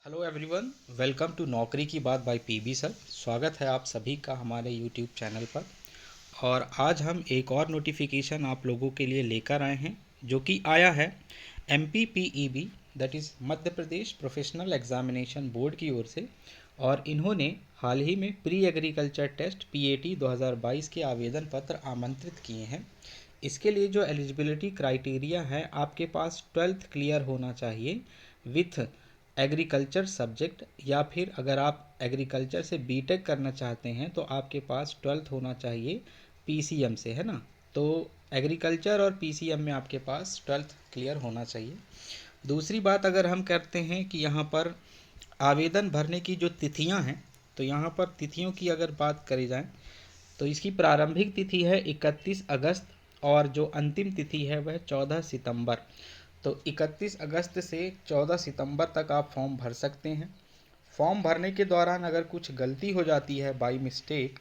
Hello everyone, welcome to नौकरी की बात बाय पीबी सर। स्वागत है आप सभी का हमारे यूट्यूब चैनल पर। और आज हम एक और नोटिफिकेशन आप लोगों के लिए लेकर आए हैं जो कि आया है MPPEB, that is Madhya Pradesh professional examination board की ओर से। और इन्होंने हाल ही में प्री एग्रीकल्चर टेस्ट PAT 2022 के आवेदन पत्र आमंत्रित किए हैं। इसके लिए जो एलिजिबिलिटी क्राइटेरिया है, आपके पास 12th क्लियर होना चाहिए विथ एग्रीकल्चर सब्जेक्ट, या फिर अगर आप एग्रीकल्चर से बीटेक करना चाहते हैं तो आपके पास 12th होना चाहिए PCM से, है ना। तो एग्रीकल्चर और PCM में आपके पास 12th क्लियर होना चाहिए। दूसरी बात अगर हम करते हैं कि यहाँ पर आवेदन भरने की जो तिथियाँ हैं, तो यहाँ पर तिथियों की अगर बात करी जाए तो इसकी प्रारंभिक तिथि है 31 अगस्त और जो अंतिम तिथि है वह 14 सितंबर। तो 31 अगस्त से 14 सितंबर तक आप फॉर्म भर सकते हैं। फॉर्म भरने के दौरान अगर कुछ गलती हो जाती है बाय मिस्टेक,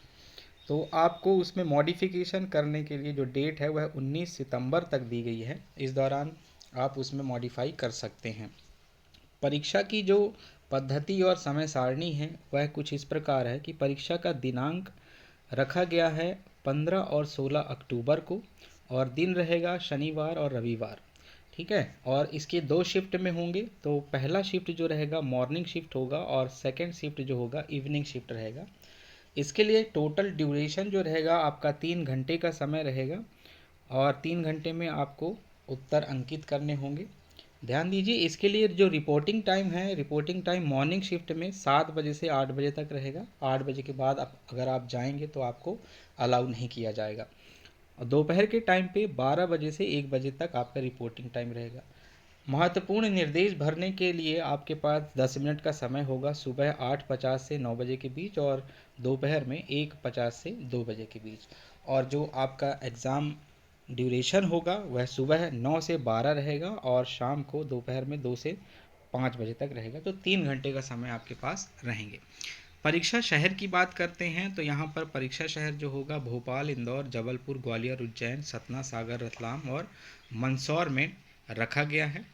तो आपको उसमें मॉडिफिकेशन करने के लिए जो डेट है वह 19 सितंबर तक दी गई है। इस दौरान आप उसमें मॉडिफाई कर सकते हैं। परीक्षा की जो पद्धति और समय सारणी है वह कुछ इस प्रकार है कि परीक्षा का दिनांक रखा गया है 15 और 16 अक्टूबर को, और दिन रहेगा शनिवार और रविवार। ठीक है। और इसके दो शिफ्ट में होंगे। तो पहला शिफ्ट जो रहेगा मॉर्निंग शिफ्ट होगा और सेकंड शिफ्ट जो होगा इवनिंग शिफ्ट रहेगा। इसके लिए टोटल ड्यूरेशन जो रहेगा आपका 3 घंटे का समय रहेगा, और 3 घंटे में आपको उत्तर अंकित करने होंगे। ध्यान दीजिए, इसके लिए जो रिपोर्टिंग टाइम है, रिपोर्टिंग टाइम मॉर्निंग शिफ्ट में 7 बजे से 8 बजे तक रहेगा। 8 बजे के बाद अगर आप जाएंगे तो आपको अलाउ नहीं किया जाएगा। और दोपहर के टाइम पे 12 बजे से 1 बजे तक आपका रिपोर्टिंग टाइम रहेगा। महत्वपूर्ण निर्देश भरने के लिए आपके पास 10 मिनट का समय होगा, सुबह 8:50 से 9 बजे के बीच और दोपहर में 1:50 से 2 बजे के बीच। और जो आपका एग्ज़ाम ड्यूरेशन होगा वह सुबह 9 से 12 रहेगा और शाम को दोपहर में 2 से 5 बजे तक रहेगा। तो 3 घंटे का समय आपके पास रहेंगे। परीक्षा शहर की बात करते हैं तो यहाँ पर परीक्षा शहर जो होगा भोपाल, इंदौर, जबलपुर, ग्वालियर, उज्जैन, सतना, सागर, रतलाम और मंदसौर में रखा गया है।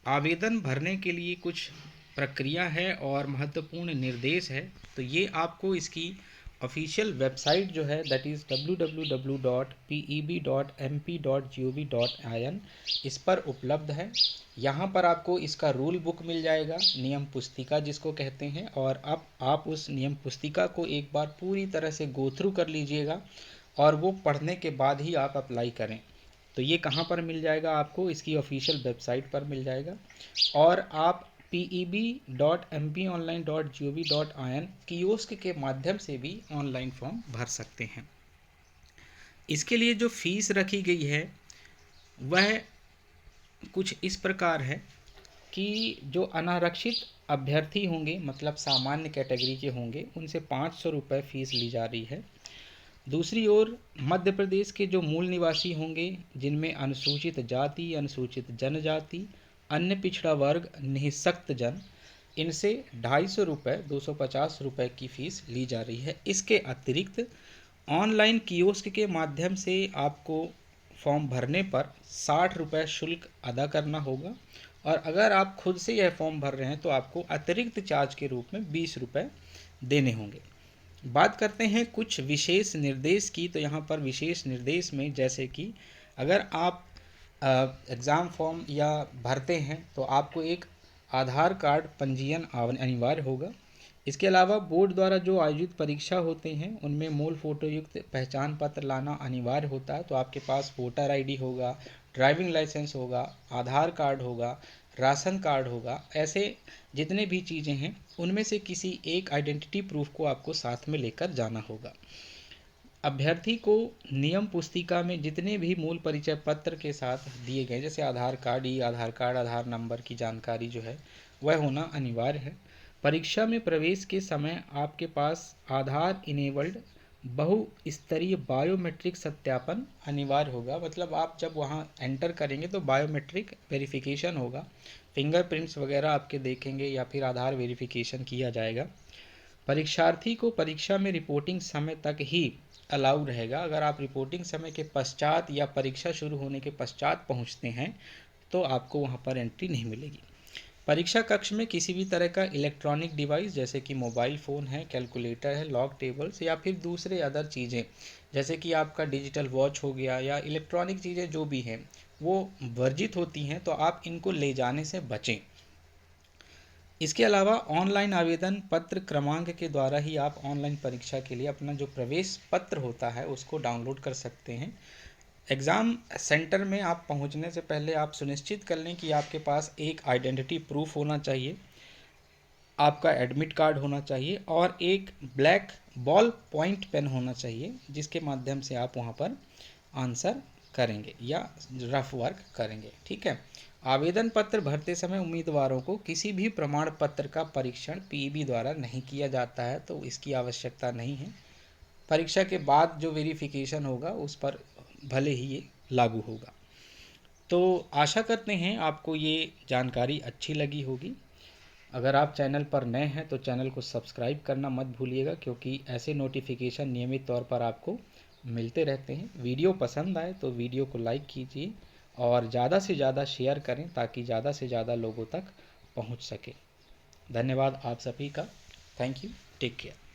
आवेदन भरने के लिए कुछ प्रक्रिया है और महत्वपूर्ण निर्देश है। तो ये आपको इसकी ऑफिशियल वेबसाइट जो है, दैट इज़ www.peb.mp.gov.in, इस पर उपलब्ध है। यहाँ पर आपको इसका रूल बुक मिल जाएगा, नियम पुस्तिका जिसको कहते हैं। और अब आप उस नियम पुस्तिका को एक बार पूरी तरह से गो थ्रू कर लीजिएगा और वो पढ़ने के बाद ही आप अप्लाई करें। तो ये कहाँ पर मिल जाएगा आपको, इसकी ऑफिशियल वेबसाइट पर मिल जाएगा। और आप peb.mponline.gov.in कियोस्क के माध्यम से भी ऑनलाइन फॉर्म भर सकते हैं। इसके लिए जो फीस रखी गई है वह कुछ इस प्रकार है कि जो अनारक्षित अभ्यर्थी होंगे, मतलब सामान्य कैटेगरी के होंगे, उनसे 500 रुपये फीस ली जा रही है। दूसरी ओर मध्य प्रदेश के जो मूल निवासी होंगे, जिनमें अनुसूचित जाति, अनुसूचित जनजाति, अन्य पिछड़ा वर्ग, निःशक्त जन, इनसे 250 रुपये 250 रुपये की फ़ीस ली जा रही है। इसके अतिरिक्त ऑनलाइन कियोस्क के माध्यम से आपको फॉर्म भरने पर 60 रुपये शुल्क अदा करना होगा। और अगर आप खुद से यह फॉर्म भर रहे हैं तो आपको अतिरिक्त चार्ज के रूप में 20 रुपये देने होंगे। बात करते हैं कुछ विशेष निर्देश की। तो यहाँ पर विशेष निर्देश में जैसे कि अगर आप एग्ज़ाम फॉर्म या भरते हैं तो आपको एक आधार कार्ड पंजीयन अनिवार्य होगा। इसके अलावा बोर्ड द्वारा जो आयोजित परीक्षा होते हैं उनमें मूल फ़ोटो युक्त पहचान पत्र लाना अनिवार्य होता है। तो आपके पास वोटर आईडी होगा, ड्राइविंग लाइसेंस होगा, आधार कार्ड होगा, राशन कार्ड होगा। ऐसे जितने भी चीज़ें हैं उनमें से किसी एक आइडेंटिटी प्रूफ को आपको साथ में लेकर जाना होगा। अभ्यर्थी को नियम पुस्तिका में जितने भी मूल परिचय पत्र के साथ दिए गए, जैसे आधार कार्ड, आधार कार्ड, आधार नंबर की जानकारी जो है वह होना अनिवार्य है। परीक्षा में प्रवेश के समय आपके पास आधार इनेबल्ड बहुस्तरीय बायोमेट्रिक सत्यापन अनिवार्य होगा। मतलब आप जब वहाँ एंटर करेंगे तो बायोमेट्रिक वेरिफिकेशन होगा, फिंगरप्रिंट्स वगैरह आपके देखेंगे या फिर आधार वेरिफिकेशन किया जाएगा। परीक्षार्थी को परीक्षा में रिपोर्टिंग समय तक ही अलाउ रहेगा। अगर आप रिपोर्टिंग समय के पश्चात या परीक्षा शुरू होने के पश्चात पहुंचते हैं तो आपको वहां पर एंट्री नहीं मिलेगी। परीक्षा कक्ष में किसी भी तरह का इलेक्ट्रॉनिक डिवाइस जैसे कि मोबाइल फ़ोन है, कैलकुलेटर है, लॉग टेबल्स या फिर दूसरे अदर चीज़ें जैसे कि आपका डिजिटल वॉच हो गया या इलेक्ट्रॉनिक चीज़ें जो भी हैं वो वर्जित होती हैं, तो आप इनको ले जाने से बचें। इसके अलावा ऑनलाइन आवेदन पत्र क्रमांक के द्वारा ही आप ऑनलाइन परीक्षा के लिए अपना जो प्रवेश पत्र होता है उसको डाउनलोड कर सकते हैं। एग्ज़ाम सेंटर में आप पहुंचने से पहले आप सुनिश्चित कर लें कि आपके पास एक आइडेंटिटी प्रूफ होना चाहिए, आपका एडमिट कार्ड होना चाहिए और एक ब्लैक बॉल पॉइंट पेन होना चाहिए जिसके माध्यम से आप वहां पर आंसर करेंगे या रफ वर्क करेंगे। ठीक है। आवेदन पत्र भरते समय उम्मीदवारों को किसी भी प्रमाण पत्र का परीक्षण पीईबी द्वारा नहीं किया जाता है, तो इसकी आवश्यकता नहीं है। परीक्षा के बाद जो वेरिफिकेशन होगा उस पर भले ही ये लागू होगा। तो आशा करते हैं आपको ये जानकारी अच्छी लगी होगी। अगर आप चैनल पर नए हैं तो चैनल को सब्सक्राइब करना मत भूलिएगा, क्योंकि ऐसे नोटिफिकेशन नियमित तौर पर आपको मिलते रहते हैं। वीडियो पसंद आए तो वीडियो को लाइक कीजिए और ज़्यादा से ज़्यादा शेयर करें ताकि ज़्यादा से ज़्यादा लोगों तक पहुंच सके। धन्यवाद आप सभी का। Thank you. Take care.